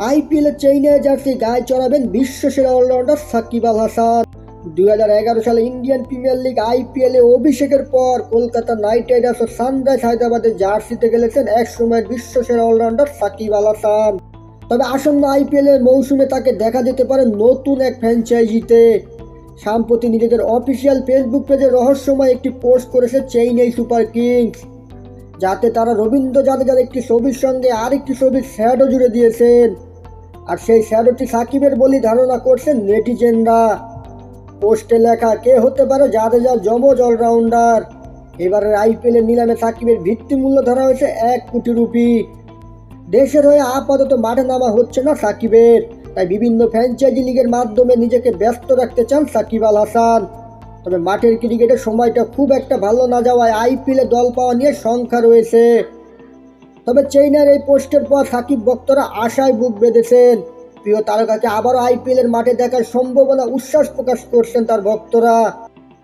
আইপিএলে চেইনের জার্সি গায়ে চড়াবেন বিশ্বসেরা অলরাউন্ডার সাকিব আল হাসান। 2011 সালে ইন্ডিয়ান প্রিমিয়ার লিগ আইপিএলে অভিষেকের পর কলকাতা নাইট রাইডার্স ও সানরাইজ হায়দ্রাবাদের জার্সিতে খেলেছেন এক সময়ের বিশ্বসেরা অলরাউন্ডার সাকিব আল হাসান। তবে আসন্ন আইপিএলের মৌসুমে তাকে দেখা যেতে পারে নতুন এক ফ্র্যাঞ্চাইজিতে। সম্প্রতি নিজেদের অফিসিয়াল ফেসবুক পেজে রহস্যময় একটি পোস্ট করেছে চেন্নাই সুপার কিংস, যাতে তারা রবীন্দ্র জাদেজার একটি ছবির সঙ্গে আরেকটি ছবির শ্যাডো জুড়ে দিয়েছেন। আর সেই শ্যাডোটি সাকিবের বলে ধারণা করছেন নেটিজেনরা। পোস্টে লেখা, কে হতে পারে জাদেজার যমজ অলরাউন্ডার? এবারের আইপিএলের নিলামে সাকিবের ভিত্তিমূল্য ধরা হয়েছে 1 কোটি রুপি। দেশের হয়ে আপাতত মাঠে নামা হচ্ছে না সাকিবের, তাই বিভিন্ন ফ্র্যাঞ্চাইজি লিগের মাধ্যমে নিজেকে ব্যস্ত রাখতে চান সাকিব আল হাসান। তবে মাঠের ক্রিকেটের সময়টা খুব একটা ভালো না যাওয়ায় আইপিএলে দল পাওয়া নিয়ে শঙ্কা রয়েছে। তবে চেন্নাইয়ের এই পোস্টের পর সাকিব ভক্তরা আশায় বুক বেঁধেছেন। প্রিয় তারকাকে আবারও আইপিএলের মাঠে দেখার সম্ভাবনা উচ্ছ্বাস প্রকাশ করছেন তার ভক্তরা।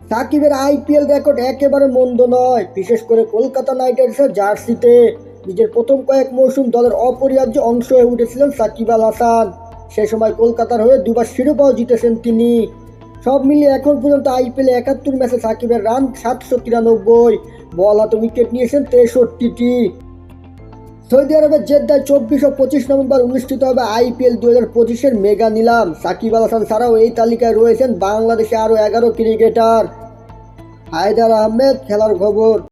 সাকিবের আইপিএল রেকর্ড একেবারে মন্দ নয়, বিশেষ করে কলকাতা নাইট রাইডার্সের জার্সিতে। নিজের প্রথম কয়েক মৌসুম দলের অপরিহার্য অংশ হয়ে উঠেছিলেন সাকিব আল হাসান। সে সময় কলকাতার হয়ে দুবার শিরোপাও জিতেছেন তিনি। সব মিলিয়ে এখন পর্যন্ত আইপিএলে 71 ম্যাচে সাকিবের রান 793, বল হাতে উইকেট নিয়েছেন 63টি। সৌদি আরবের জেদ্দায় 24 ও 25 নভেম্বর অনুষ্ঠিত হবে আইপিএল 2025-এর মেগা নিলাম। সাকিব আল হাসান ছাড়াও এই তালিকায় রয়েছেন বাংলাদেশে আরও 11 ক্রিকেটার। হায়দার আহমেদ, খেলার খবর।